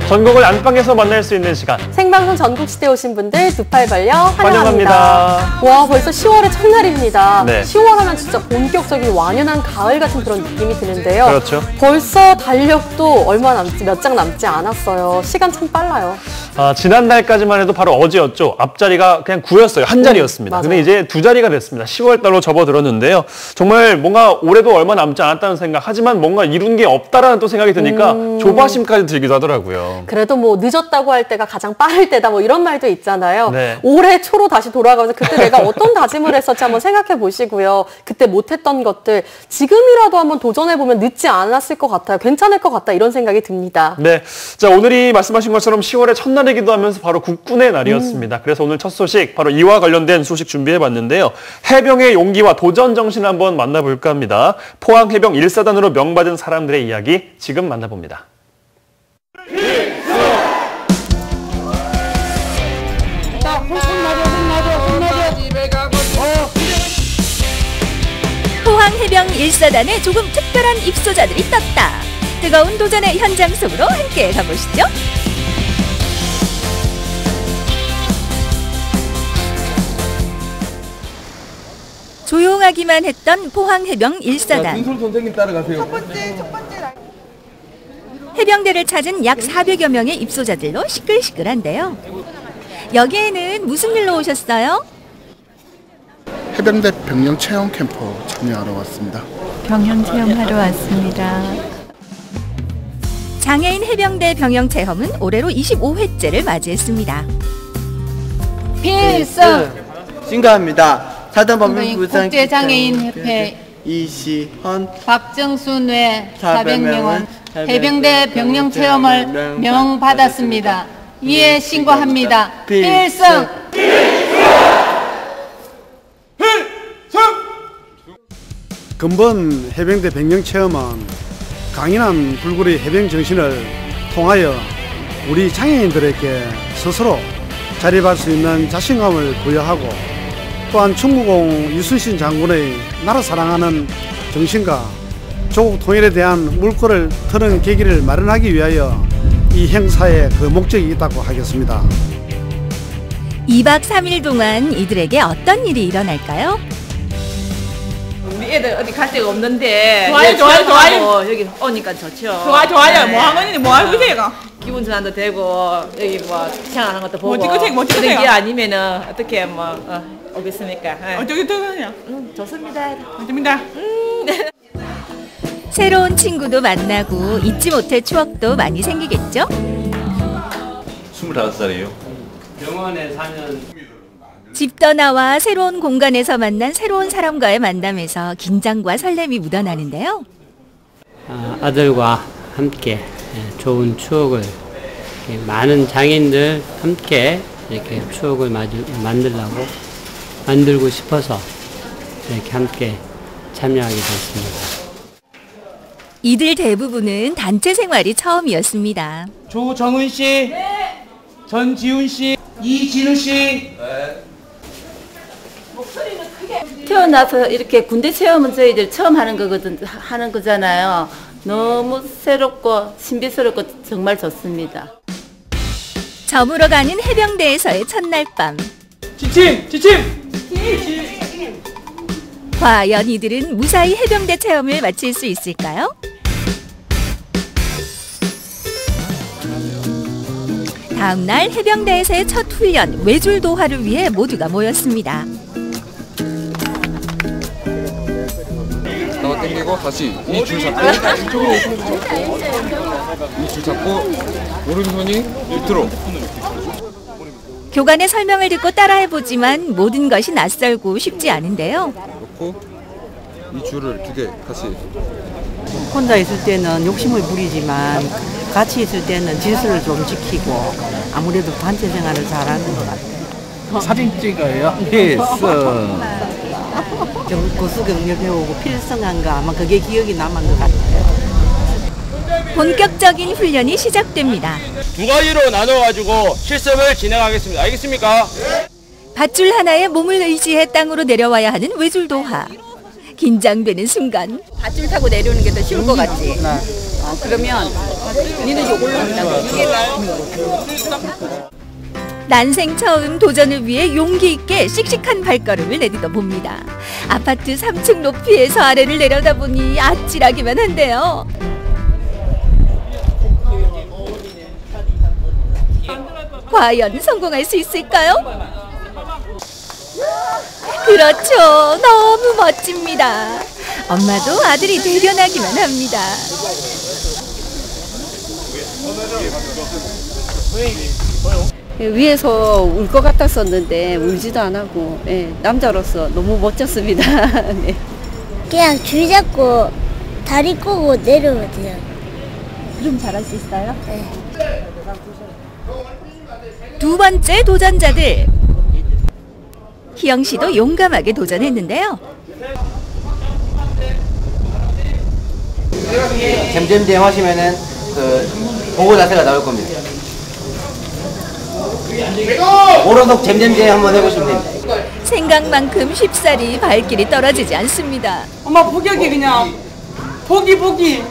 전국을 안방에서 만날 수 있는 시간. 생방송 전국시대 오신 분들 두 팔 벌려 환영합니다. 와, 벌써 10월의 첫날입니다. 네. 10월 하면 진짜 본격적인 완연한 가을 같은 그런 느낌이 드는데요. 그렇죠. 벌써 달력도 몇 장 남지 않았어요. 시간 참 빨라요. 지난달까지만 해도 바로 어제였죠. 앞자리가 그냥 9였어요. 한 자리였습니다. 근데 이제 두 자리가 됐습니다. 10월 달로 접어들었는데요. 정말 뭔가 올해도 얼마 남지 않았다는 생각, 하지만 뭔가 이룬 게 없다라는 또 생각이 드니까 조바심까지 들기도 하더라고요. 그래도 뭐 늦었다고 할 때가 가장 빠를 때다 뭐 이런 말도 있잖아요. 네. 올해 초로 다시 돌아가면서 그때 내가 어떤 다짐을 했었지 한번 생각해 보시고요. 그때 못했던 것들 지금이라도 한번 도전해보면 늦지 않았을 것 같아요. 괜찮을 것 같다 이런 생각이 듭니다. 네, 자 오늘이 말씀하신 것처럼 10월의 첫날이기도 하면서 바로 국군의 날이었습니다. 그래서 오늘 첫 소식 바로 이와 관련된 소식 준비해봤는데요. 해병의 용기와 도전 정신 한번 만나볼까 합니다. 포항 해병 1사단으로 명받은 사람들의 이야기 지금 만나봅니다. 포항 해병 1사단에 조금 특별한 입소자들이 떴다. 뜨거운 도전의 현장 속으로 함께 가보시죠. 조용하기만 했던 포항 해병 1사단. 준솔 선생님 따라가세요. 첫 번째 해병대를 찾은 약 400여 명의 입소자들로 시끌시끌한데요. 여기에는 무슨 일로 오셨어요? 해병대 병영 체험 캠프 참여하러 왔습니다. 병영 체험하러 왔습니다. 장애인 해병대 병영 체험은 올해로 25회째를 맞이했습니다. 필승! 신고합니다. 사단법인 국제장애인협회 이시헌 박정순 외 400명은 해병대 병영 체험을 명받았습니다. 이에 신고합니다. 필승! 근본 해병대 병영 체험은 강인한 불굴의 해병 정신을 통하여 우리 장애인들에게 스스로 자립할 수 있는 자신감을 부여하고 또한 충무공 유순신 장군의 나라 사랑하는 정신과 조국 통일에 대한 물꼬를 트는 계기를 마련하기 위하여 이 행사의 그 목적이 있다고 하겠습니다. 2박 3일 동안 이들에게 어떤 일이 일어날까요? 우리 애들 어디 갈 데가 없는데 좋아요. 여기 오니까 좋죠. 좋아요. 뭐 하면 뭐 하고 계세요? 기분 전환도 되고 여기 뭐 시장하는 것도 보고 뭐 찍으세요? 그런 게 아니면은 어떻게 뭐 오겠습니까? 어떻게 들어가냐? 좋습니다. 좋습니다. 새로운 친구도 만나고 잊지 못할 추억도 많이 생기겠죠? 25살이에요. 병원에 사는 집 떠나와 새로운 공간에서 만난 새로운 사람과의 만남에서 긴장과 설렘이 묻어나는데요. 아들과 함께 좋은 추억을 많은 장애인들 함께 이렇게 추억을 만들고 싶어서 이렇게 함께 참여하게 됐습니다. 이들 대부분은 단체 생활이 처음이었습니다. 조정은 씨, 네. 전지훈 씨, 이진우 씨. 네. 태어나서 이렇게 군대 체험은 저희들 처음 하는 거잖아요. 너무 새롭고 신비스럽고 정말 좋습니다. 저물어 가는 해병대에서의 첫날 밤. 지침! 과연 이들은 무사히 해병대 체험을 마칠 수 있을까요? 다음 날 해병대에서의 첫 훈련 외줄 도하를 위해 모두가 모였습니다. 나와 당기고 다시 이 줄 잡고 이 줄 잡고 오른손이 밑으로. 교관의 설명을 듣고 따라해보지만 모든 것이 낯설고 쉽지 않은데요. 놓고 이 줄을 2개 다시. 혼자 있을 때는 욕심을 부리지만 같이 있을 때는 질서를 좀 지키고 아무래도 단체 생활을 잘하는 것 같아요. 사진 찍어요? 필승. 고수경력 배우고 필승한 거 아마 그게 기억이 남은 것 같아요. 본격적인 훈련이 시작됩니다. 2가지로 나눠가지고 실습을 진행하겠습니다. 알겠습니까? 밧줄 하나에 몸을 의지해 땅으로 내려와야 하는 외줄 도하. 긴장되는 순간. 밧줄 타고 내려오는 게 더 쉬울 것 같지? 그러면 니는 요걸로 한다고. 난생 처음 도전을 위해 용기 있게 씩씩한 발걸음을 내딛어 봅니다. 아파트 3층 높이에서 아래를 내려다보니 아찔하기만 한데요. 과연 성공할 수 있을까요? 그렇죠. 너무 멋집니다. 엄마도 아들이 대견하기만 합니다. 위에서 울 것 같았었는데 울지도 안 하고 남자로서 너무 멋졌습니다. 네. 그냥 줄 잡고 다리 꼬고 내려오면 돼요. 그럼 잘할 수 있어요? 네. 두 번째 도전자들. 희영 씨도 용감하게 도전했는데요. 잼잼잼 하시면은 그 보고 자세가 나올 겁니다. 오른손 잼잼잼 한번 해보시면 됩니다. 생각만큼 쉽사리 발길이 떨어지지 않습니다. 엄마 포기하기 그냥 포기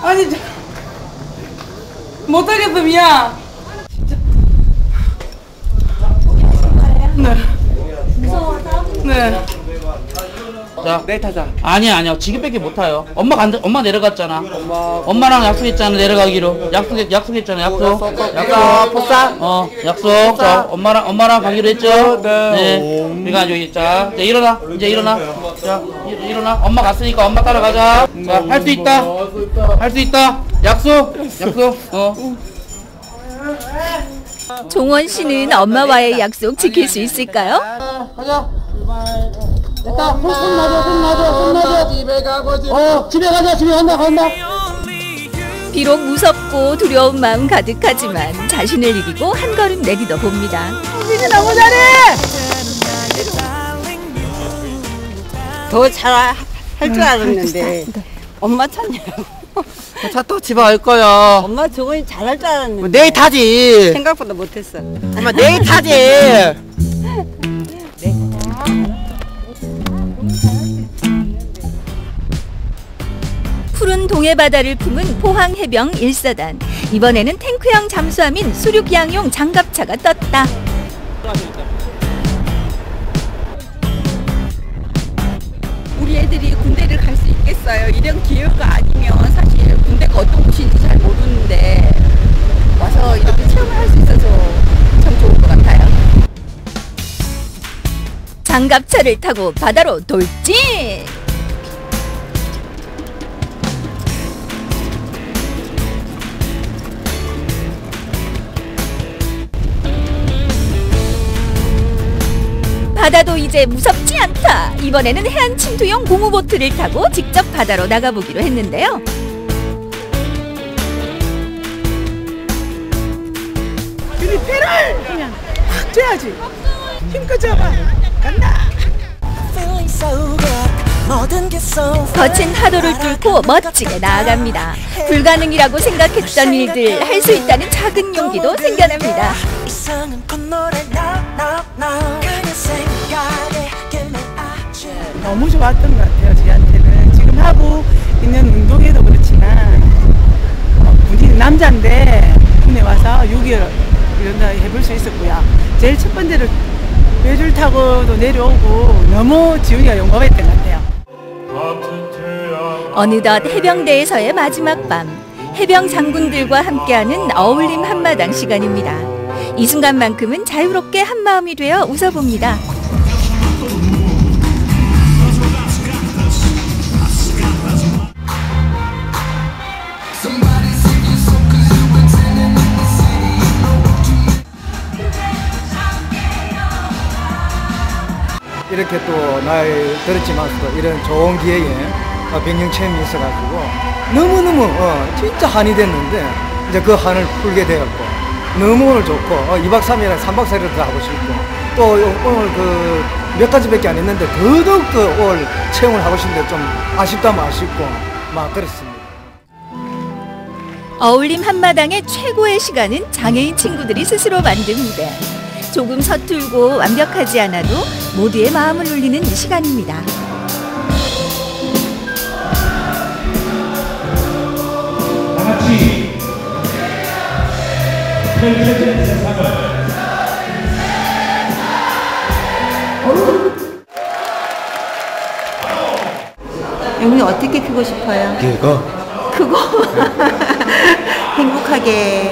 아니 못하겠어 미안. 네. 네. 자, 내 타자. 아니야. 지금밖에 못 타요. 엄마 내려갔잖아. 엄마랑 약속했잖아, 내려가기로. 약속했잖아, 약속. 폭삭. 약속. 자, 엄마랑 가기로 했죠? 네. 그러니까 여기, 자, 일어나. 이제 일어나. 자, 일어나. 엄마 갔으니까 엄마 따라가자. 자, 할 수 있다. 할 수 있다. 약속. 종원 씨는 엄마와의 약속 지킬 수 있을까요? 가자. 됐다. 손 놔줘. 집에 가자. 집에 간다. 비록 무섭고 두려운 마음 가득하지만 자신을 이기고 한 걸음 내딛어 봅니다. 우리는 너무 잘해. 더 잘 할 줄 알았는데 엄마 찾냐고. 차 또 집에 갈 거야. 엄마 저거 잘할 줄 알았는데 내일 타지. 생각보다 못했어. 엄마 내일 타지. 푸른 동해바다를 품은 포항해병 1사단. 이번에는 탱크형 잠수함인 수륙양용 장갑차가 떴다. 우리 애들이 군대를 갈 수 있겠어요. 이런 기회가 아니면 사실 군대가 어떤 곳인지 잘 모르는데 와서 이렇게 체험을 할 수 있어서 참 좋을 것 같아요. 장갑차를 타고 바다로 돌진! 바다도 이제 무섭지 않다. 이번에는 해안 침투용 고무보트를 타고 직접 바다로 나가보기로 했는데요. 우리 배를 그냥 확 쬐야지. 힘껏 잡아. 간다. 거친 파도를 뚫고 멋지게 나아갑니다. 불가능이라고 생각했던 일들 할 수 있다는 작은 용기도 생겨납니다. 너무 좋았던 것 같아요. 저한테는 지금 하고 있는 운동에도 그렇지만 우리 남자인데 군에 와서 6개월 이런 거 해볼 수 있었고요. 제일 첫 번째로 배줄 타고도 내려오고 너무 지훈이가 용감했던 것 같아요. 어느덧 해병대에서의 마지막 밤, 해병 장군들과 함께하는 어울림 한마당 시간입니다. 이 순간만큼은 자유롭게 한마음이 되어 웃어봅니다. 이렇게 또 나이 들었지만서도 이런 좋은 기회에 병영 체험이 있어가지고 너무너무 진짜 한이 됐는데 이제 그 한을 풀게 되었고 너무 오늘 좋고 2박 3일에 3박 4일을 더 하고 싶고 또 오늘 그 몇 가지밖에 안 했는데 더더욱 오늘 체험을 하고 싶은데 좀 아쉽다면 아쉽고 막 그렇습니다. 어울림 한마당의 최고의 시간은 장애인 친구들이 스스로 만듭니다. 조금 서툴고 완벽하지 않아도 모두의 마음을 울리는 시간입니다. 영미 어떻게 크고 싶어요? 크고 행복하게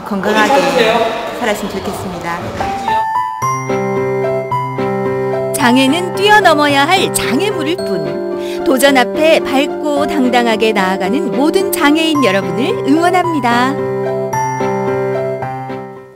건강하게 살았으면 좋겠습니다. 장애는 뛰어넘어야 할 장애물일 뿐. 도전 앞에 밝고 당당하게 나아가는 모든 장애인 여러분을 응원합니다.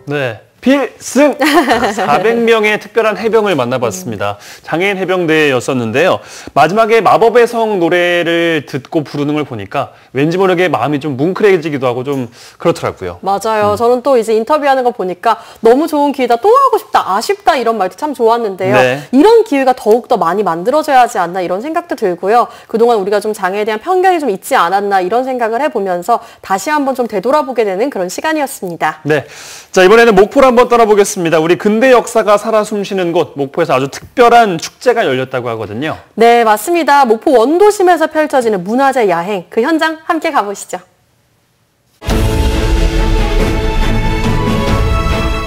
네. 필승! 400명의 특별한 해병을 만나봤습니다. 장애인 해병대였었는데요. 마지막에 마법의 성 노래를 듣고 부르는 걸 보니까 왠지 모르게 마음이 좀 뭉클해지기도 하고 좀 그렇더라고요. 맞아요. 저는 또 이제 인터뷰하는 거 보니까 너무 좋은 기회다, 또 하고 싶다, 아쉽다 이런 말도 참 좋았는데요. 네. 이런 기회가 더욱더 많이 만들어져야 하지 않나 이런 생각도 들고요. 그동안 우리가 좀 장애에 대한 편견이 좀 있지 않았나 이런 생각을 해보면서 다시 한번 좀 되돌아보게 되는 그런 시간이었습니다. 네. 자, 이번에는 목포로 한번 떠나보겠습니다. 우리 근대 역사가 살아 숨쉬는 곳, 목포에서 아주 특별한 축제가 열렸다고 하거든요. 네, 맞습니다. 목포 원도심에서 펼쳐지는 문화재 야행, 그 현장 함께 가보시죠.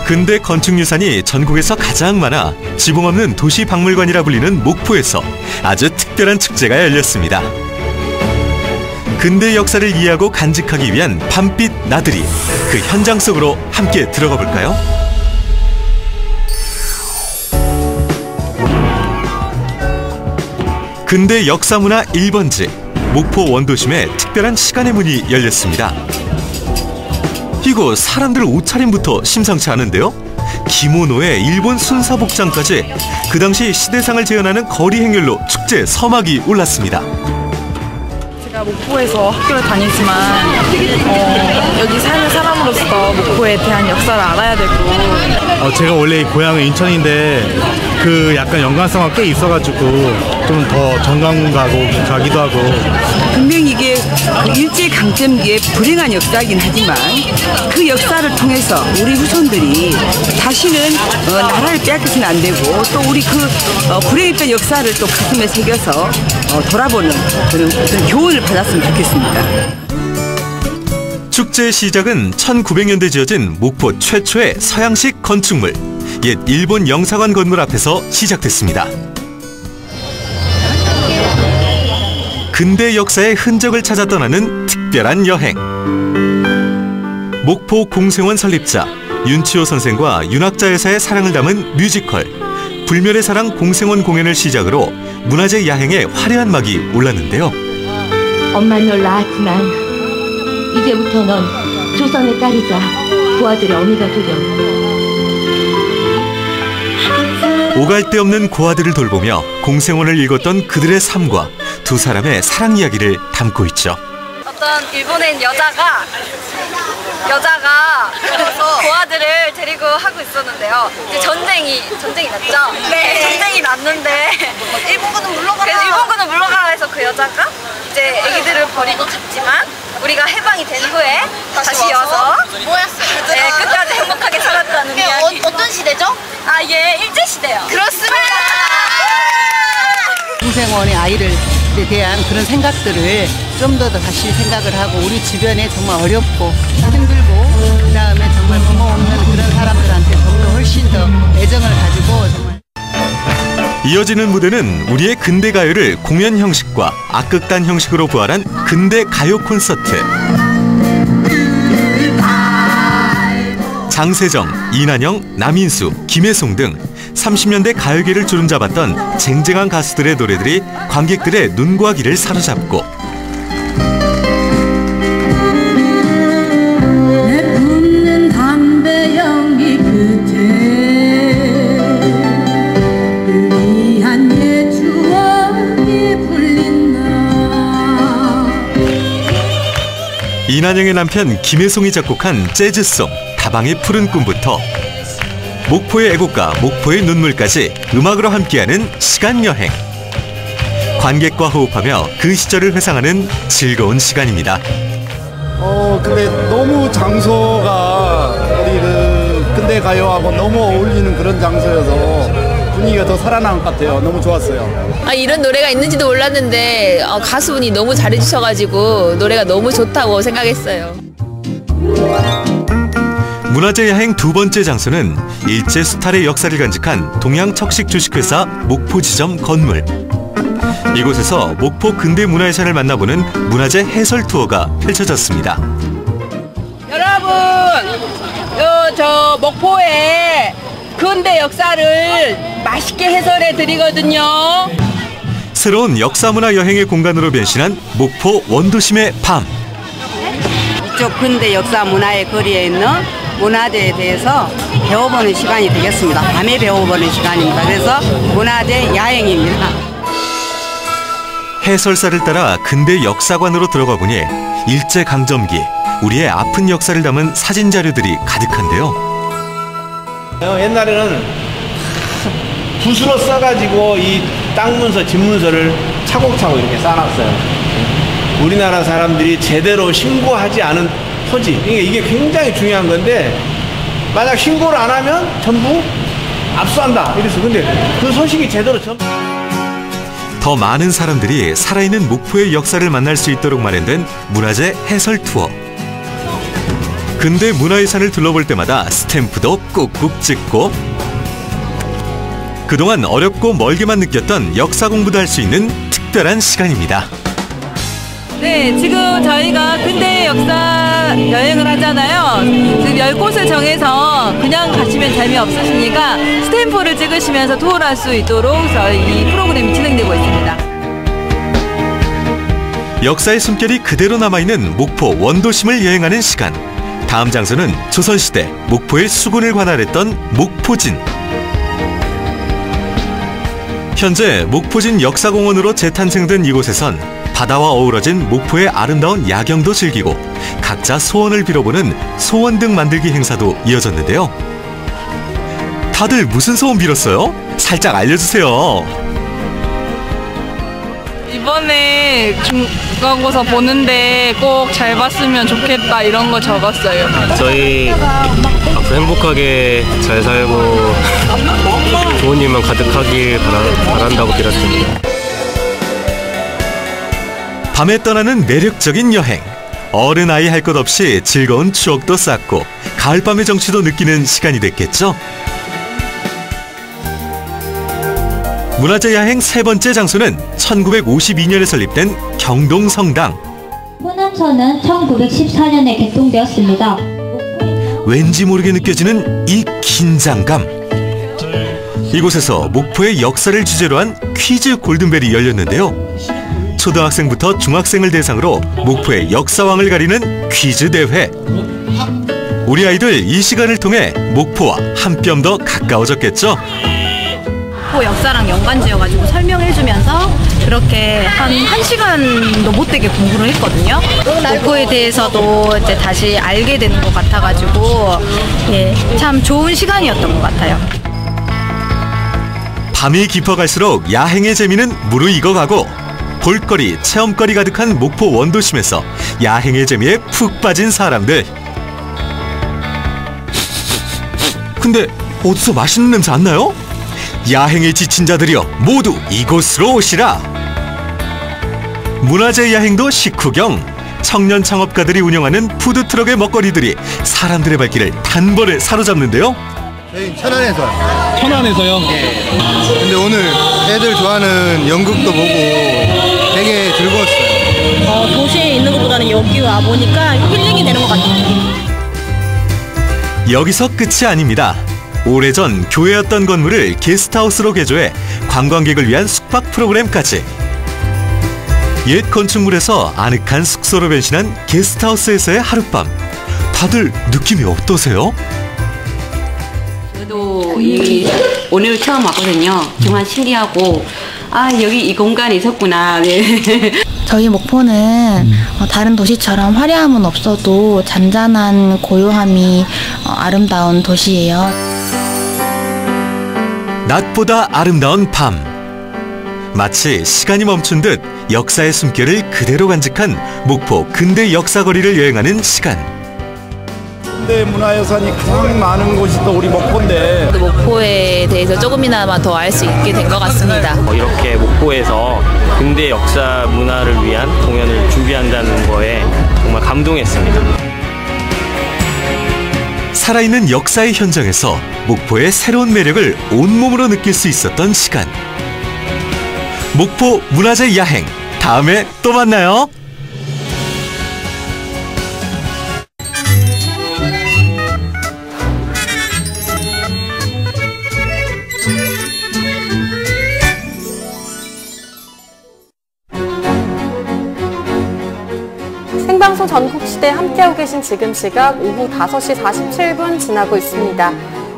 근대 건축유산이 전국에서 가장 많아 지붕 없는 도시박물관이라 불리는 목포에서 아주 특별한 축제가 열렸습니다. 근대 역사를 이해하고 간직하기 위한 밤빛 나들이, 그 현장 속으로 함께 들어가 볼까요? 근대 역사문화 1번지, 목포 원도심에 특별한 시간의 문이 열렸습니다. 이거 사람들 옷차림부터 심상치 않은데요? 기모노에 일본 순사복장까지 그 당시 시대상을 재현하는 거리 행렬로 축제 서막이 올랐습니다. 제가 목포에서 학교를 다니지만 여기 사는 사람으로서 목포에 대한 역사를 알아야 되고 제가 원래 고향은 인천인데 그 약간 연관성이 꽤 있어가지고 좀 더 정강군 가기도 하고. 분명히 이게 일제강점기의 불행한 역사이긴 하지만 그 역사를 통해서 우리 후손들이 다시는 나라를 빼앗겨서는 안 되고 또 우리 그 불행했던 역사를 또 가슴에 새겨서 돌아보는 그런 교훈을 받았으면 좋겠습니다. 축제의 시작은 1900년대 지어진 목포 최초의 서양식 건축물, 옛 일본 영사관 건물 앞에서 시작됐습니다. 근대 역사의 흔적을 찾아 떠나는 특별한 여행. 목포 공생원 설립자 윤치호 선생과 윤학자 여사의 사랑을 담은 뮤지컬 불멸의 사랑 공생원 공연을 시작으로 문화재 야행에 화려한 막이 올랐는데요. 엄마 널 낳았지만 이제부터 넌 조선의 딸이자 고아들의 어미가 되렴. 오갈 데 없는 고아들을 돌보며 공생원을 읽었던 그들의 삶과 두 사람의 사랑 이야기를 담고 있죠. 어떤 일본인 여자가 고아들을 데리고 하고 있었는데요. 이제 전쟁이 났죠. 네. 전쟁이 났는데 일본군은 물러가라 해서 그 여자가 이제 아기들을 버리고 갔지만 우리가 해방이 된 후에 다시 와서 뭐였어요? 네, 끝까지 행복하게 살았다는 이야기. 어떤 시대죠? 예, 일제시대요. 그렇습니다. 공생원의 아이들에 대한 그런 생각들을 좀 더 다시 생각을 하고 우리 주변에 정말 어렵고 힘들고 그다음에 정말 부모 없는 그런 사람들한테 더 훨씬 더 애정을 가지고 정말. 이어지는 무대는 우리의 근대 가요를 공연 형식과 악극단 형식으로 부활한 근대 가요 콘서트. 장세정, 이난영, 남인수, 김혜송 등 30년대 가요계를 주름잡았던 쟁쟁한 가수들의 노래들이 관객들의 눈과 귀를 사로잡고 내뿜는 담배 연기 끝에 의리한 옛 추억이 불린다. 이난영의 남편 김혜송이 작곡한 재즈송 다방의 푸른 꿈부터 목포의 애국가 목포의 눈물까지 음악으로 함께하는 시간여행. 관객과 호흡하며 그 시절을 회상하는 즐거운 시간입니다. 근데 너무 장소가 우리 근대 가요하고 너무 어울리는 그런 장소여서 분위기가 더 살아난 것 같아요. 너무 좋았어요. 이런 노래가 있는지도 몰랐는데 가수분이 너무 잘해주셔가지고 노래가 너무 좋다고 생각했어요. 문화재 야행 두 번째 장소는 일제 수탈의 역사를 간직한 동양척식주식회사 목포지점 건물. 이곳에서 목포 근대 문화유산을 만나보는 문화재 해설 투어가 펼쳐졌습니다. 여러분, 저 목포의 근대 역사를 맛있게 해설해 드리거든요. 새로운 역사문화 여행의 공간으로 변신한 목포 원도심의 밤. 이쪽 근대 역사 문화의 거리에 있는 문화재에 대해서 배워보는 시간이 되겠습니다. 밤에 배워보는 시간입니다. 그래서 문화재 야행입니다. 해설사를 따라 근대 역사관으로 들어가 보니 일제강점기 우리의 아픈 역사를 담은 사진 자료들이 가득한데요. 옛날에는 붓으로 써가지고 이 땅 문서, 집 문서를 차곡차곡 이렇게 쌓아놨어요. 우리나라 사람들이 제대로 신고하지 않은 토지, 이게 굉장히 중요한 건데 만약 신고를 안 하면 전부 압수한다 이랬어. 근데 그 소식이 제대로 더 많은 사람들이 살아있는 목포의 역사를 만날 수 있도록 마련된 문화재 해설 투어. 근대 문화유산을 둘러볼 때마다 스탬프도 꾹꾹 찍고 그동안 어렵고 멀게만 느꼈던 역사 공부도 할 수 있는 특별한 시간입니다. 네, 지금 저희가 근대 역사 여행을 하잖아요. 지금 10곳을 정해서 그냥 가시면 재미없으시니까 스탬프를 찍으시면서 투어를 할 수 있도록 저희 이 프로그램이 진행되고 있습니다. 역사의 숨결이 그대로 남아있는 목포 원도심을 여행하는 시간. 다음 장소는 조선시대 목포의 수군을 관할했던 목포진. 현재 목포진 역사공원으로 재탄생된 이곳에선 바다와 어우러진 목포의 아름다운 야경도 즐기고 각자 소원을 빌어보는 소원등 만들기 행사도 이어졌는데요. 다들 무슨 소원 빌었어요? 살짝 알려주세요. 이번에 중간고사 보는데 꼭 잘 봤으면 좋겠다 이런 거 적었어요. 저희 앞으로 행복하게 잘 살고 좋은 일만 가득하길 바란다고 빌었습니다. 밤에 떠나는 매력적인 여행. 어른 아이 할 것 없이 즐거운 추억도 쌓고 가을밤의 정취도 느끼는 시간이 됐겠죠? 문화재 야행 세 번째 장소는 1952년에 설립된 경동성당. 호남선은 1914년에 개통되었습니다. 왠지 모르게 느껴지는 이 긴장감. 이곳에서 목포의 역사를 주제로 한 퀴즈 골든벨이 열렸는데요. 초등학생부터 중학생을 대상으로 목포의 역사왕을 가리는 퀴즈 대회. 우리 아이들 이 시간을 통해 목포와 한 뼘 더 가까워졌겠죠? 목포 역사랑 연관지어가지고 설명해주면서 그렇게 한 1시간도 못 되게 공부를 했거든요. 목포에 대해서도 이제 다시 알게 되는 것 같아가지고 예, 참 좋은 시간이었던 것 같아요. 밤이 깊어갈수록 야행의 재미는 무르익어가고 볼거리, 체험거리 가득한 목포 원도심에서 야행의 재미에 푹 빠진 사람들. 근데 어디서 맛있는 냄새 안 나요? 야행에 지친 자들이여 모두 이곳으로 오시라. 문화재 야행도 식후경. 청년 창업가들이 운영하는 푸드트럭의 먹거리들이 사람들의 발길을 단번에 사로잡는데요. 저희 천안에서요. 천안에서요? 네. 근데 오늘 애들 좋아하는 연극도 보고 되게 즐거웠어요. 도시에 있는 것보다는 여기 와 보니까 힐링이 되는 것 같아요. 여기서 끝이 아닙니다. 오래전 교회였던 건물을 게스트하우스로 개조해 관광객을 위한 숙박 프로그램까지. 옛 건축물에서 아늑한 숙소로 변신한 게스트하우스에서의 하룻밤. 다들 느낌이 어떠세요? 저도 오늘 처음 왔거든요. 정말 신기하고 여기 이 공간이 있었구나. 네. 저희 목포는 다른 도시처럼 화려함은 없어도 잔잔한 고요함이 아름다운 도시예요. 낮보다 아름다운 밤. 마치 시간이 멈춘 듯 역사의 숨결을 그대로 간직한 목포 근대 역사거리를 여행하는 시간. 근대 문화유산이 가장 많은 곳이 또 우리 목포인데 목포에 대해서 조금이나마 더 알 수 있게 된 것 같습니다. 이렇게 목포에서 근대 역사 문화를 위한 공연을 준비한다는 거에 정말 감동했습니다. 살아있는 역사의 현장에서 목포의 새로운 매력을 온몸으로 느낄 수 있었던 시간. 목포 문화재 야행, 다음에 또 만나요. 생방송 전국시대 함께하고 계신 지금 시각 오후 5시 47분 지나고 있습니다.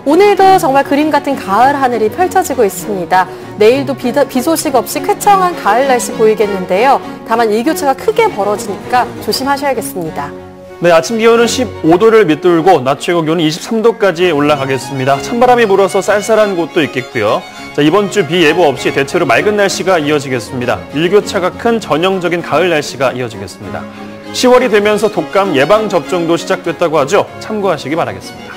오늘도 정말 그림 같은 가을 하늘이 펼쳐지고 있습니다. 내일도 비 소식 없이 쾌청한 가을 날씨 보이겠는데요. 다만 일교차가 크게 벌어지니까 조심하셔야겠습니다. 네, 아침 기온은 15도를 밑돌고 낮 최고 기온은 23도까지 올라가겠습니다. 찬바람이 불어서 쌀쌀한 곳도 있겠고요. 자, 이번 주 비 예보 없이 대체로 맑은 날씨가 이어지겠습니다. 일교차가 큰 전형적인 가을 날씨가 이어지겠습니다. 10월이 되면서 독감 예방 접종도 시작됐다고 하죠. 참고하시기 바라겠습니다.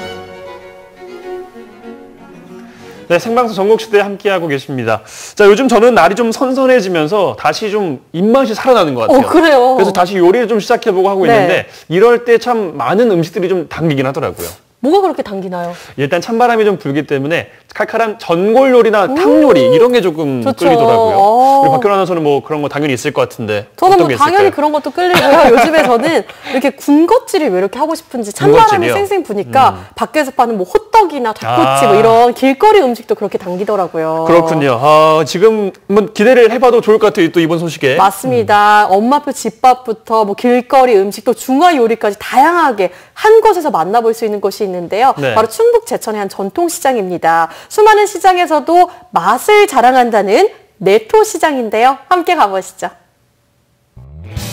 네, 생방송 전국시대에 함께하고 계십니다. 자, 요즘 저는 날이 좀 선선해지면서 다시 좀 입맛이 살아나는 것 같아요. 그래요? 그래서 다시 요리를 좀 시작해보고 하고 있는데 이럴 때 참 많은 음식들이 좀 당기긴 하더라고요. 뭐가 그렇게 당기나요? 일단 찬바람이 좀 불기 때문에 칼칼한 전골 요리나 탕 요리 이런 게 조금 끌리더라고요. 우리 박현아 아나운서는 뭐 그런 거 당연히 있을 것 같은데. 저는 뭐 당연히 그런 것도 끌리고요. 요즘에 저는 이렇게 군것질이 왜 이렇게 하고 싶은지 찬바람이 쌩쌩 부니까 밖에서 파는 뭐 호떡이나 닭꼬치 뭐 이런 길거리 음식도 그렇게 당기더라고요. 그렇군요. 지금 한번 기대를 해봐도 좋을 것 같아요. 또 이번 소식에. 맞습니다. 엄마표 집밥부터 뭐 길거리 음식 또 중화 요리까지 다양하게 한 곳에서 만나볼 수 있는 곳이 있는데요. 네. 바로 충북 제천의 한 전통시장입니다. 수많은 시장에서도 맛을 자랑한다는 내토시장인데요. 함께 가보시죠.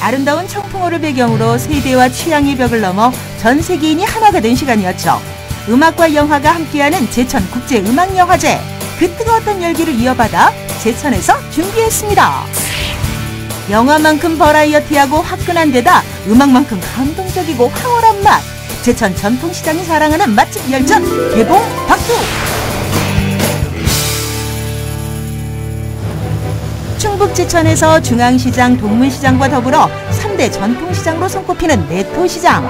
아름다운 청풍호를 배경으로 세대와 취향의 벽을 넘어 전 세계인이 하나가 된 시간이었죠. 음악과 영화가 함께하는 제천국제음악영화제. 그 뜨거웠던 열기를 이어받아 제천에서 준비했습니다. 영화만큼 버라이어티하고 화끈한 데다 음악만큼 감동적이고 황홀한 맛. 제천 전통시장이 자랑하는 맛집 열전 개봉 박두. 충북 제천에서 중앙시장, 동문시장과 더불어 3대 전통시장으로 손꼽히는 내토시장.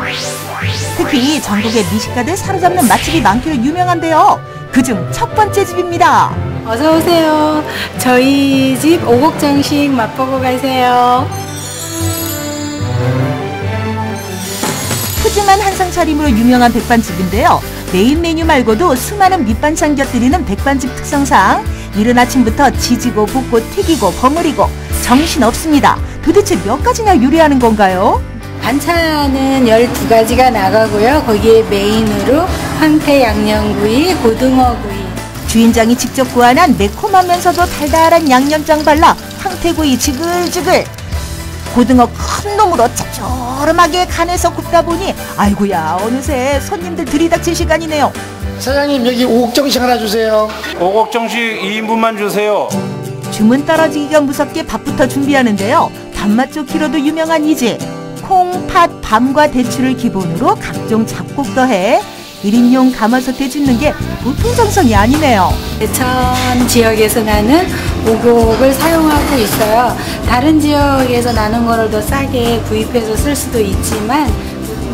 특히 전국의 미식가들 사로잡는 맛집이 많기로 유명한데요. 그중 첫 번째 집입니다. 어서 오세요. 저희 집 오곡정식 맛보고 가세요. 푸짐한 한상 차림으로 유명한 백반집인데요. 메인 메뉴 말고도 수많은 밑반찬 곁들이는 백반집 특성상 이른 아침부터 지지고 볶고 튀기고 버무리고 정신없습니다. 도대체 몇 가지나 요리하는 건가요? 반찬은 12가지가 나가고요. 거기에 메인으로 황태 양념구이, 고등어구이. 주인장이 직접 구안한 매콤하면서도 달달한 양념장 발라 황태구이 지글지글. 고등어 큰 놈으로 짭조름하게 간에서 굽다 보니 아이고야 어느새 손님들 들이닥칠 시간이네요. 사장님 여기 오곡정식 하나 주세요. 오곡정식 2인분만 주세요. 주문 떨어지기가 무섭게 밥부터 준비하는데요. 단맛 좋기로도 유명한 이 집. 콩, 팥, 밤과 대추를 기본으로 각종 잡곡 더해 1인용 가마솥에 짓는 게 보통 정성이 아니네요. 제천 지역에서 나는 오곡을 사용하고 있어요. 다른 지역에서 나는 거를 더 싸게 구입해서 쓸 수도 있지만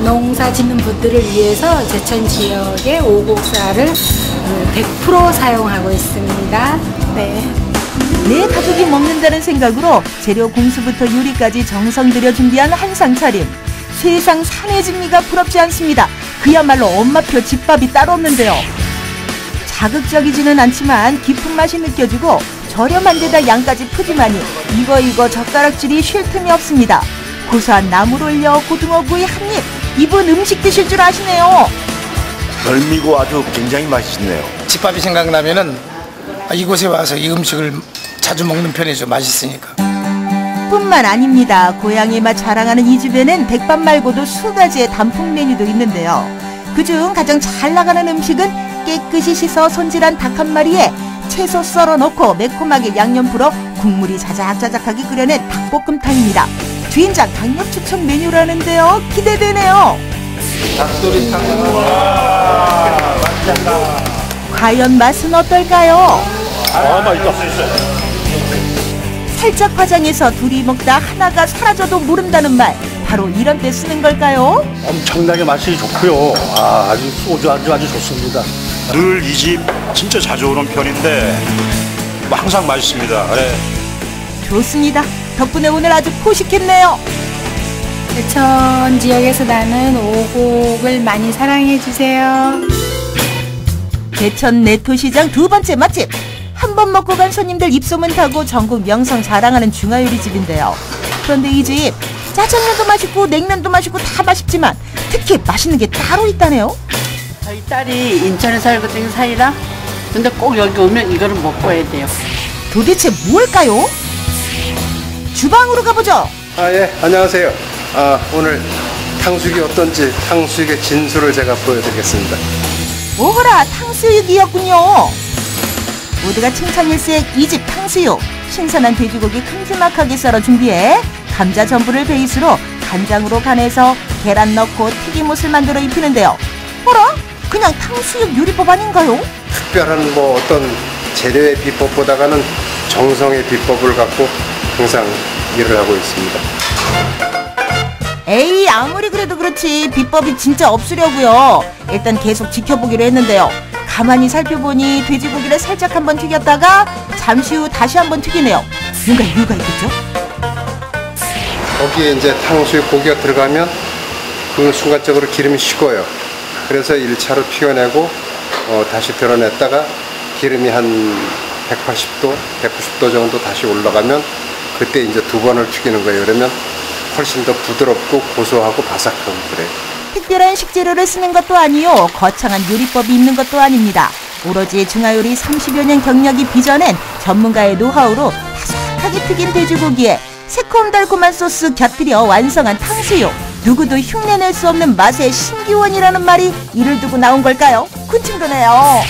농사 짓는 분들을 위해서 제천 지역의 오곡쌀을 100% 사용하고 있습니다. 네. 내 가족이 먹는다는 생각으로 재료 공수부터 요리까지 정성 들여 준비한 한상 차림. 세상 산의 진미가 부럽지 않습니다. 그야말로 엄마표 집밥이 따로 없는데요. 자극적이지는 않지만 깊은 맛이 느껴지고 저렴한 데다 양까지 푸짐하니 이거 젓가락질이 쉴 틈이 없습니다. 고소한 나물 올려 고등어구이 한 입. 이분 음식 드실 줄 아시네요. 별미고 아주 굉장히 맛있네요. 집밥이 생각나면은 이곳에 와서 이 음식을 자주 먹는 편이죠. 맛있으니까. 뿐만 아닙니다. 고향의 맛 자랑하는 이 집에는 백반 말고도 수가지의 단품 메뉴도 있는데요. 그중 가장 잘 나가는 음식은 깨끗이 씻어 손질한 닭 한 마리에 채소 썰어 넣고 매콤하게 양념 풀어 국물이 자작자작하게 끓여낸 닭볶음탕입니다. 주인장 강력 추천 메뉴라는데요. 기대되네요. 닭도리탕. 과연 맛은 어떨까요? 맛있다. 살짝 화장해서 둘이 먹다 하나가 사라져도 모른다는 말. 바로 이런 때 쓰는 걸까요? 엄청나게 맛이 좋고요. 아주 소주 아주 좋습니다. 늘 이 집 진짜 자주 오는 편인데 항상 맛있습니다. 네. 좋습니다. 덕분에 오늘 아주 포식했네요. 대천 지역에서 나는 오곡을 많이 사랑해 주세요. 대천 내토시장 두 번째 맛집. 한 번 먹고 간 손님들 입소문 타고 전국 명성 자랑하는 중화요리집인데요. 그런데 이 집 짜장면도 맛있고 냉면도 맛있고 다 맛있지만 특히 맛있는 게 따로 있다네요. 저희 딸이 인천에 살거든요, 사이라. 근데 꼭 여기 오면 이거를 먹고 와야 돼요. 도대체 뭘까요? 주방으로 가보죠. 예, 안녕하세요. 오늘 탕수육이 어떤지 탕수육의 진수를 제가 보여드리겠습니다. 오호라, 탕수육이었군요. 모두가 칭찬일색 이 집 탕수육. 신선한 돼지고기 큼지막하게 썰어 준비해 감자 전분을 베이스로 간장으로 간해서 계란 넣고 튀김옷을 만들어 입히는데요. 어라? 그냥 탕수육 요리법 아닌가요? 특별한 어떤 재료의 비법보다는 정성의 비법을 갖고 항상 일을 하고 있습니다. 에이, 아무리 그래도 그렇지 비법이 진짜 없으려고요. 일단 계속 지켜보기로 했는데요. 가만히 살펴보니 돼지고기를 살짝 한번 튀겼다가 잠시 후 다시 한번 튀기네요. 뭔가 이유가 있겠죠? 거기에 이제 탕수육 고기가 들어가면 그 순간적으로 기름이 식어요. 그래서 1차로 튀겨내고 다시 드러냈다가 기름이 한 180도, 190도 정도 다시 올라가면 그때 이제 두 번을 튀기는 거예요. 그러면 훨씬 더 부드럽고 고소하고 바삭하고 그래요. 특별한 식재료를 쓰는 것도 아니요, 거창한 요리법이 있는 것도 아닙니다. 오로지 중화요리 30여 년 경력이 빚어낸 전문가의 노하우로 바삭하게 튀긴 돼지고기에 새콤달콤한 소스 곁들여 완성한 탕수육. 누구도 흉내낼 수 없는 맛의 신기원이라는 말이 이를 두고 나온 걸까요? 군침도네요.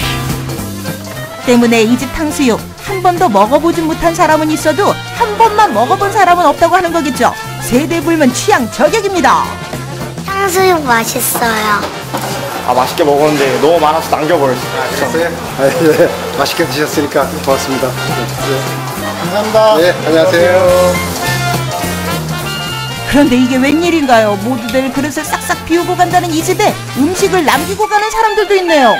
때문에 이 집 탕수육 한 번도 먹어보지 못한 사람은 있어도 한 번만 먹어본 사람은 없다고 하는 거겠죠. 세대불문 취향 저격입니다. 탕수육 맛있어요. 맛있게 먹었는데 너무 많아서 남겨버렸어요. 드셨어요? 네, 맛있게 드셨으니까 고맙습니다. 감사합니다. 네, 안녕하세요. 그런데 이게 웬일인가요? 모두들 그릇을 싹싹 비우고 간다는 이 집에 음식을 남기고 가는 사람들도 있네요.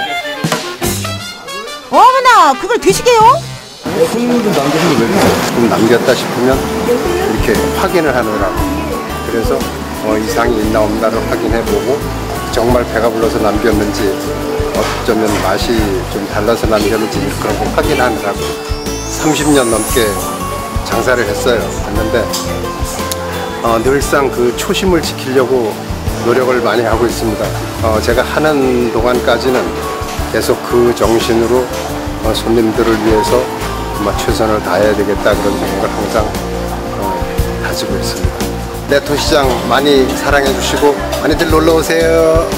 어머나, 그걸 드시게요? 손님들 남기는 거 왜? 조금 남겼다 싶으면 이렇게 확인을 하느라고. 그래서 이상이 있나 없나를 확인해보고 정말 배가 불러서 남겼는지 어쩌면 맛이 좀 달라서 남겼는지 그런 거 확인하느라고 30년 넘게 장사를 했어요. 했는데 늘상 그 초심을 지키려고 노력을 많이 하고 있습니다. 제가 하는 동안까지는 계속 그 정신으로 손님들을 위해서 최선을 다해야 되겠다 그런 생각을 항상 가지고 있습니다. 내토시장 많이 사랑해 주시고 많이들 놀러 오세요.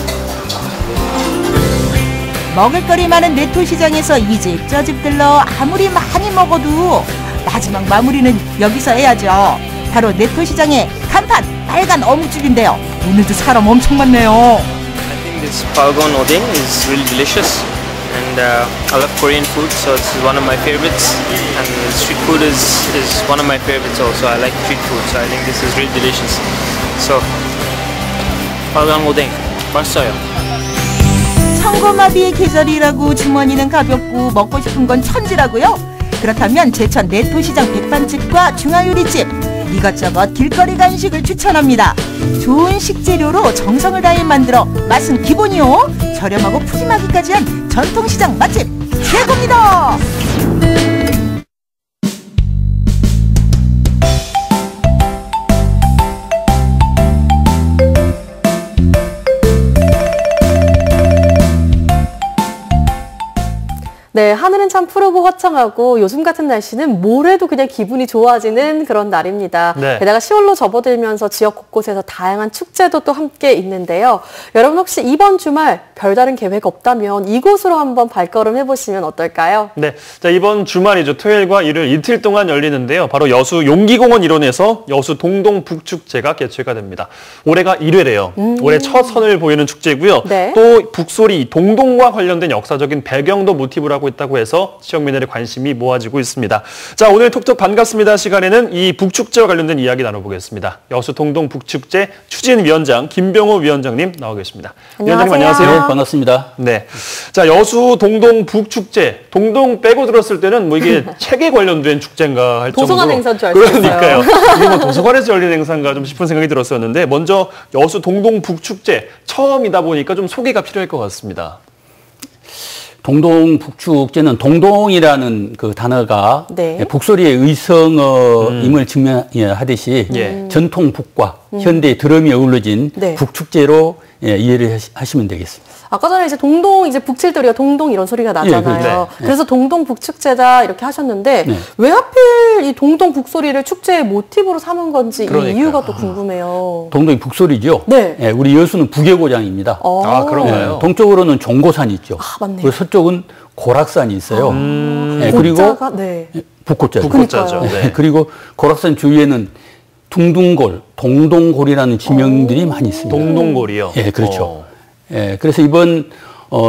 먹을거리 많은 내토시장에서 이 집 저 집 들러 아무리 많이 먹어도 마지막 마무리는 여기서 해야죠. 바로 내토시장의 간판 빨간 어묵집인데요. 오늘도 사람 엄청 많네요. I think this palgon odeng is really delicious. And I love Korean food, so it's one of my favorites. And street food is one of my favorites also. I like street food, so I think this is really delicious. So, palgang odeng, 맛있어요. 청고마비의 계절이라고 주머니는 가볍고 먹고 싶은 건 천지라고요? 그렇다면 제천 내토시장 백반집과 중화요리집 이것저것 길거리 간식을 추천합니다. 좋은 식재료로 정성을 다해 만들어 맛은 기본이요. 저렴하고 푸짐하기까지 한 전통시장 맛집 최고입니다. 네, 하늘은 참 푸르고 화창하고 요즘 같은 날씨는 뭘 해도 그냥 기분이 좋아지는 그런 날입니다. 네. 게다가 10월로 접어들면서 지역 곳곳에서 다양한 축제도 또 함께 있는데요. 여러분 혹시 이번 주말 별다른 계획 없다면 이곳으로 한번 발걸음 해보시면 어떨까요? 네, 자, 이번 주말이죠. 토요일과 일요일 이틀 동안 열리는데요. 바로 여수 용기공원 일원에서 여수 동동 북축제가 개최가 됩니다. 올해가 1회래요. 올해 첫 선을 보이는 축제고요. 네. 또 북소리 동동과 관련된 역사적인 배경도 모티브로 하고 하고 있다고 해서 시청민들의 관심이 모아지고 있습니다. 자, 오늘 톡톡 반갑습니다 시간에는 이 북축제와 관련된 이야기 나눠보겠습니다. 여수 동동 북축제 추진위원장 김병호 위원장님 나와 계십니다. 안녕하세요. 위원장님 안녕하세요. 네, 반갑습니다. 네. 자, 여수 동동 북축제. 동동 빼고 들었을 때는 뭐 이게 책에 관련된 축제인가 할 정도로. 도서관 행사인 줄 알았어요. 그러니까요. 이게 뭐 도서관에서 열리는 행사인가 좀 싶은 생각이 들었었는데 먼저 여수 동동 북축제 처음이다 보니까 좀 소개가 필요할 것 같습니다. 동동 북축제는 동동이라는 그 단어가 네. 북소리의 의성어임을 증명하듯이 전통 북과 현대 드럼이 어우러진 네. 북축제로 이해를 하시면 되겠습니다. 아까 전에 이제 동동 이제 북칠 때 우리가 동동 이런 소리가 나잖아요. 그래서 동동 북축제다 이렇게 하셨는데 왜 하필 이 동동 북소리를 축제의 모티브로 삼은 건지 이 이유가 또 궁금해요. 동동이 북소리죠. 네. 우리 여수는 북의 고장입니다. 아, 그런가요? 동쪽으로는 종고산이 있죠. 아, 맞네요. 그리고 서쪽은 고락산이 있어요. 그리고 북고자죠. 북고자죠. 네. 그리고 고락산 주위에는 둥둥골, 동동골이라는 지명들이 많이 있습니다. 동동골이요? 예, 그렇죠. 예, 그래서 이번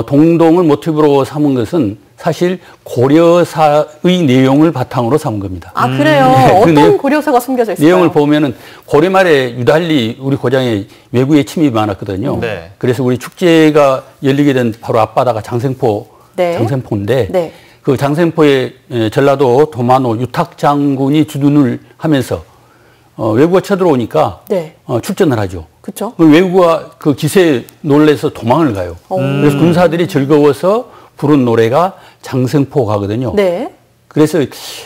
동동을 모티브로 삼은 것은 사실 고려사의 내용을 바탕으로 삼은 겁니다. 아, 그래요? 어떤 고려사가 숨겨져 있어요? 내용을 보면은 고려 말에 유달리 우리 고장에 외국의 침입이 많았거든요. 네. 그래서 우리 축제가 열리게 된 바로 앞바다가 장생포인데 그 장생포에 전라도 도만호 유탁 장군이 주둔을 하면서 외국가 쳐들어오니까 출전을 하죠. 그렇죠. 외국가 그 기세에 놀래서 도망을 가요. 그래서 군사들이 즐거워서 부른 노래가 장생포가거든요. 네. 그래서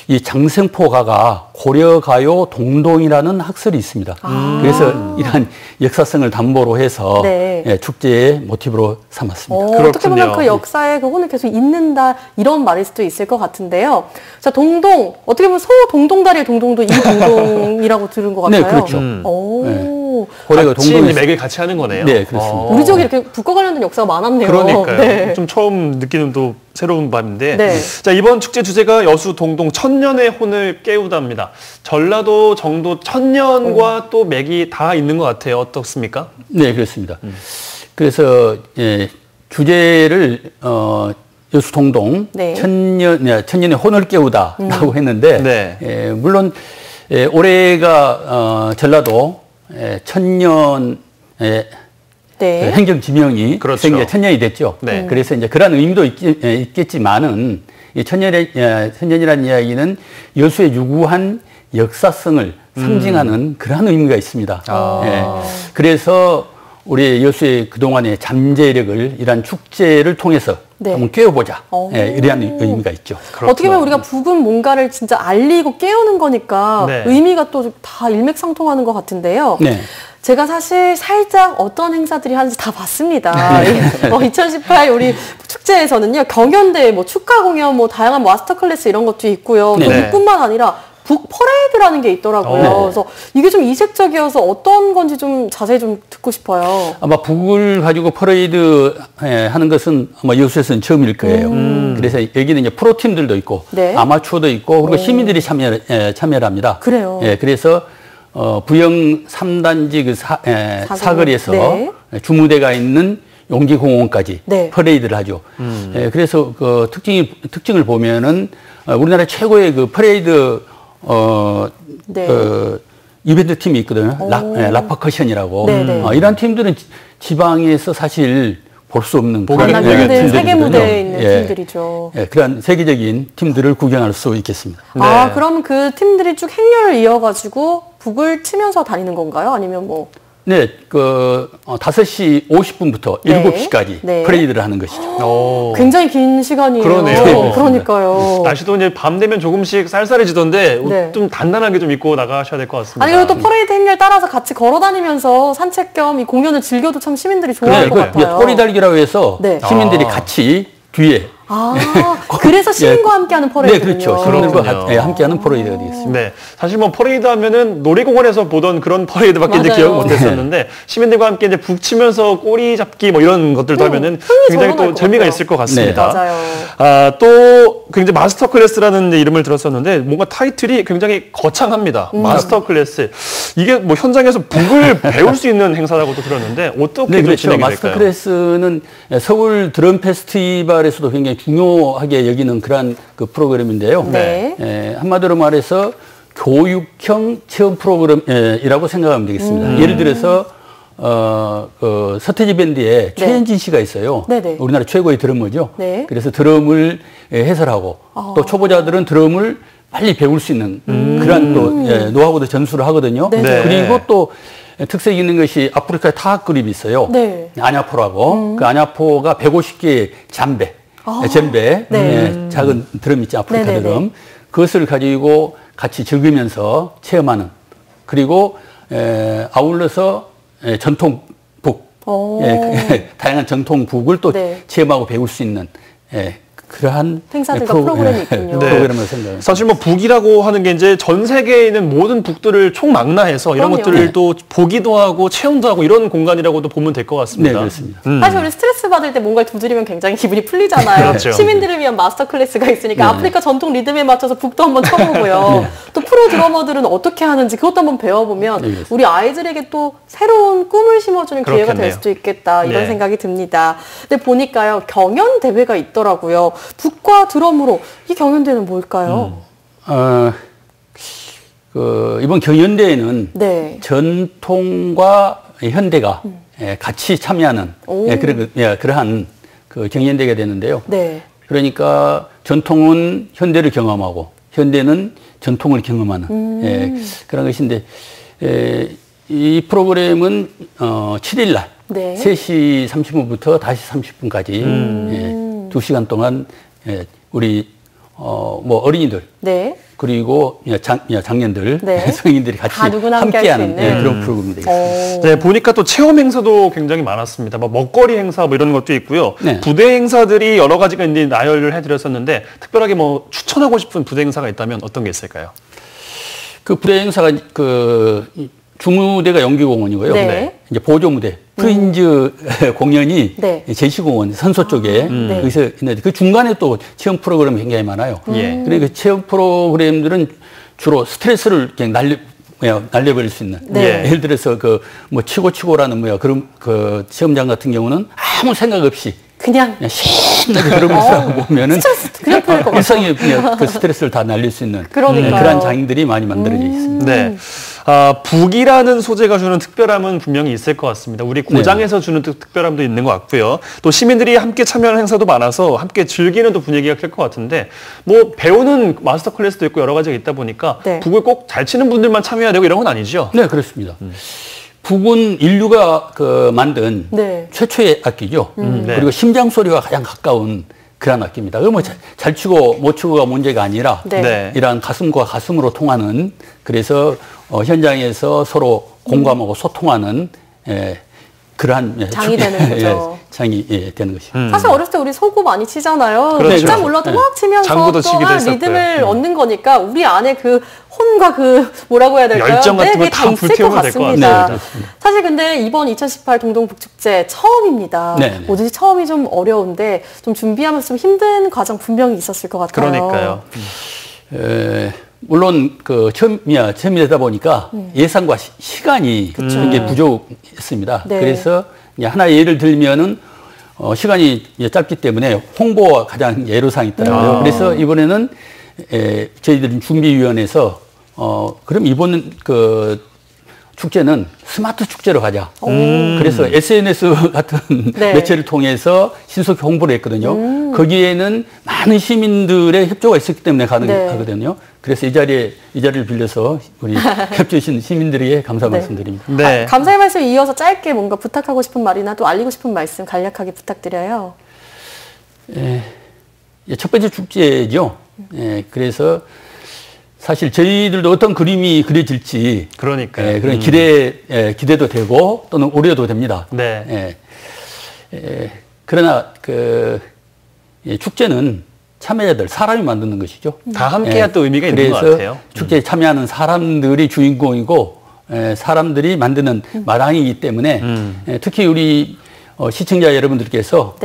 이 장생포가가 고려가요 동동이라는 학설이 있습니다. 그래서 이러한 역사성을 담보로 해서 축제의 모티브로 삼았습니다. 어떻게 보면 그 역사에 그 혼을 계속 잇는다 이런 말일 수도 있을 것 같은데요. 자, 동동 어떻게 보면 소동동다리의 동동도 이 동동이라고 들은 것 같아요. 네, 그렇죠. 고래가 동동이 맥을 같이 하는 거네요. 네, 그렇습니다. 우리 지역에 이렇게 북과 관련된 역사가 많았네요. 그러니까요. 네. 좀 처음 느끼는 또 새로운 밤인데 네. 자, 이번 축제 주제가 여수 동동 천년의 혼을 깨우다입니다. 전라도 정도 천년과 또 맥이 다 있는 것 같아요. 어떻습니까? 네, 그렇습니다. 그래서 주제를 여수 동동 천년의 혼을 깨우다라고 했는데 물론 올해가 전라도 천년 행정지명이 생겨 천년이 됐죠. 그래서 이제 그런 의미도 있겠지만은 이 천년이라는 이야기는 여수의 유구한 역사성을 상징하는 그러한 의미가 있습니다. 그래서 우리 여수의 그동안의 잠재력을 이러한 축제를 통해서 한번 깨워보자. 이러한 의미가 있죠. 어떻게 보면 우리가 북은 뭔가를 진짜 알리고 깨우는 거니까 의미가 또 다 일맥상통하는 것 같은데요. 제가 사실 살짝 어떤 행사들이 하는지 다 봤습니다. 2018 우리 축제에서는요, 경연대, 뭐 축하 공연, 뭐 다양한 마스터 클래스 이런 것도 있고요. 북뿐만 아니라 북 퍼레이드라는 게 있더라고요. 그래서 이게 좀 이색적이어서 어떤 건지 좀 자세히 좀 듣고 싶어요. 아마 북을 가지고 퍼레이드 하는 것은 아마 여수에서는 처음일 거예요. 그래서 여기는 이제 프로팀들도 있고 아마추어도 있고 그리고 시민들이 참여를 합니다. 그래요. 그래서 부영 3단지 그 사거리에서 주무대가 있는 용기공원까지 퍼레이드를 하죠. 그래서 그 특징을 보면은 우리나라 최고의 그 퍼레이드 이벤트 팀이 있거든요. 라퍼커션이라고. 이런 팀들은 지방에서 사실 볼 수 없는 그런 힘든 세계 무대에 있는 팀들이죠. 그런 세계적인 팀들을 구경할 수 있겠습니다. 아, 그럼 그 팀들이 쭉 행렬을 이어가지고 북을 치면서 다니는 건가요? 아니면 뭐? 네, 5시 50분부터 7시까지 퍼레이드를 하는 것이죠. 굉장히 긴 시간이에요. 그러네요. 그러니까요. 날씨도 이제 밤 되면 조금씩 쌀쌀해지던데 좀 단단하게 좀 입고 나가셔야 될 것 같습니다. 아니, 그리고 또 퍼레이드 행렬 따라서 같이 걸어 다니면서 산책 겸 이 공연을 즐겨도 참 시민들이 좋아할 것 같아요. 꼬리 달기라고 해서 시민들이 같이 뒤에. 그래서 시민과 함께하는 퍼레이드군요. 네, 그렇죠. 시민들과 함께하는 퍼레이드가 되겠습니다. 네, 사실 뭐 퍼레이드 하면은 놀이공원에서 보던 그런 퍼레이드밖에 이제 기억을 못했었는데 시민들과 함께 이제 북 치면서 꼬리 잡기 뭐 이런 것들도 하면은 굉장히 또 재미가 있을 것 같습니다. 맞아요. 또 굉장히 마스터 클래스라는 이름을 들었었는데 뭔가 타이틀이 굉장히 거창합니다. 마스터 클래스. 이게 뭐 현장에서 북을 배울 수 있는 행사라고 또 들었는데 어떻게 진행이 될까요? 마스터 클래스는 서울 드럼 페스티벌에서도 굉장히 중요하게 여기는 그러한 그 프로그램인데요. 네. 한마디로 말해서 교육형 체험 프로그램이라고 생각하면 되겠습니다. 예를 들어서 서태지 밴드에 최현진 씨가 있어요. 네네. 우리나라 최고의 드러머죠. 네. 그래서 드럼을 해설하고 또 초보자들은 드럼을 빨리 배울 수 있는 그런 또 노하우도 전수를 하거든요. 네. 그리고 또 특색 있는 것이 아프리카의 타악 그룹이 있어요. 네. 아냐포라고. 그 아냐포가 150개의 젬베, 작은 드럼 있죠. 아프리카 드럼. 그것을 가지고 같이 즐기면서 체험하는. 그리고 아울러서 전통북, 다양한 전통북을 또 체험하고 배울 수 있는 그러한 행사들과 프로그램이 있군요. 프로그램을 생각합니다. 사실 뭐 북이라고 하는 게 이제 전 세계에 있는 모든 북들을 총망라해서 이런 것들을 또 보기도 하고 체험도 하고 이런 공간이라고도 보면 될 것 같습니다. 네, 그렇습니다. 사실 우리 스트레스 받을 때 뭔가를 두드리면 굉장히 기분이 풀리잖아요. 그렇죠. 시민들을 위한 마스터 클래스가 있으니까 아프리카 전통 리듬에 맞춰서 북도 한번 쳐보고요. 또 프로 드러머들은 어떻게 하는지 그것도 한번 배워보면 우리 아이들에게 또 새로운 꿈을 심어주는 기회가 될 수도 있겠다 이런 생각이 듭니다. 근데 보니까요 경연 대회가 있더라고요. 북과 드럼으로 이 경연대회는 뭘까요? 이번 경연대회는 전통과 현대가 같이 참여하는 그러한 그 경연대회가 되는데요. 그러니까 전통은 현대를 경험하고 현대는 전통을 경험하는 그런 것인데 이 프로그램은 7일 날 3시 30분부터 5시 30분까지 2시간 동안 우리 뭐 어린이들 그리고 장년들 성인들이 같이 함께하는 그런 프로그램이 되겠습니다. 네, 보니까 또 체험 행사도 굉장히 많았습니다. 뭐 먹거리 행사 뭐 이런 것도 있고요. 부대 행사들이 여러 가지가 이제 나열을 해드렸었는데 특별하게 뭐 추천하고 싶은 부대 행사가 있다면 어떤 게 있을까요? 그 부대 행사가 주무대가 연기공원이고요. 이제 보조무대 프린즈 공연이 제시공원 선소 쪽에 거기서 있는데 그 중간에 또 체험 프로그램이 굉장히 많아요. 그리고 그 체험 프로그램들은 주로 스트레스를 그냥 날려버릴 수 있는. 예를 들어서 그 뭐 치고라는 그런 그 체험장 같은 경우는 아무 생각 없이 그냥 신나게 들으면서 보면은 그냥 풀릴 것 일상의 그 스트레스를 다 날릴 수 있는 그런 장인들이 많이 만들어져 있습니다. 네. 북이라는 소재가 주는 특별함은 분명히 있을 것 같습니다. 우리 고장에서 주는 특별함도 있는 것 같고요. 또 시민들이 함께 참여하는 행사도 많아서 함께 즐기는 또 분위기가 클 것 같은데 뭐 배우는 마스터 클래스도 있고 여러 가지가 있다 보니까 북을 꼭 잘 치는 분들만 참여해야 되고 이런 건 아니죠? 네, 그렇습니다. 북은 인류가 만든 최초의 악기죠. 그리고 심장 소리와 가장 가까운 그런 악기입니다. 뭐 잘 치고 못 치고가 문제가 아니라 이러한 가슴과 가슴으로 통하는 그래서 현장에서 서로 공감하고 소통하는 그러한 장이 되는 거죠. 장이 되는 것이죠. 사실 어렸을 때 우리 소고 많이 치잖아요. 그렇죠. 쫙 올라도 막 치면서 또한 리듬을 얻는 거니까 우리 안에 그 혼과 그 뭐라고 해야 될까요? 열정 같은 거 다 있을 것 같습니다. 사실 근데 이번 2018 동동북축제 처음입니다. 뭐든지 처음이 좀 어려운데 좀 준비하면서 좀 힘든 과정 분명히 있었을 것 같아요. 그러니까요. 물론 그 처음이 되다 보니까 예산과 시간이 굉장히 부족했습니다. 그래서 하나 예를 들면은 시간이 짧기 때문에 홍보가 가장 예로사항이 있더라고요. 그래서 이번에는 저희들은 준비위원회에서 그럼 이번 그 축제는 스마트 축제로 가자. 그래서 SNS 같은 매체를 통해서 신속히 홍보를 했거든요. 거기에는 많은 시민들의 협조가 있었기 때문에 가능하거든요. 그래서 이 자리를 빌려서 우리 협조해 주신 시민들에게 감사 말씀드립니다. 감사의 말씀 이어서 짧게 뭔가 부탁하고 싶은 말이나 또 알리고 싶은 말씀 간략하게 부탁드려요. 첫 번째 축제죠. 그래서 사실 저희들도 어떤 그림이 그려질지 그런 기대도 되고 또는 우려도 됩니다. 그러나 그 축제는 참여자들 사람이 만드는 것이죠. 다 함께야 또 의미가 있는 것 같아요. 그래서 축제에 참여하는 사람들이 주인공이고 사람들이 만드는 마당이기 때문에 특히 우리 시청자 여러분들께서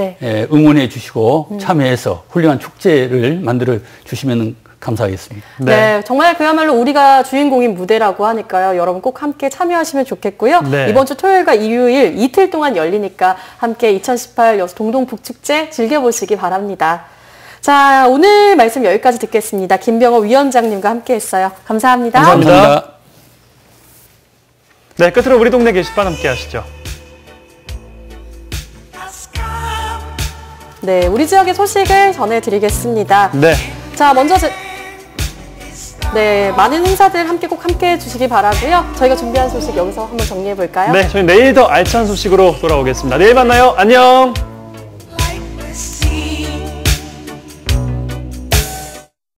응원해 주시고 참여해서 훌륭한 축제를 만들어 주시면 감사하겠습니다. 정말 그야말로 우리가 주인공인 무대라고 하니까요. 여러분 꼭 함께 참여하시면 좋겠고요. 이번 주 토요일과 일요일 이틀 동안 열리니까 함께 2018 동동북축제 즐겨보시기 바랍니다. 자, 오늘 말씀 여기까지 듣겠습니다. 김병호 위원장님과 함께했어요. 감사합니다. 감사합니다. 네, 끝으로 우리 동네 게시판 함께 하시죠. 네, 우리 지역의 소식을 전해드리겠습니다. 네. 자, 먼저 많은 행사들 꼭 함께 해주시기 바라고요. 저희가 준비한 소식 여기서 한번 정리해 볼까요? 네, 저희 내일 더 알찬 소식으로 돌아오겠습니다. 내일 만나요. 안녕.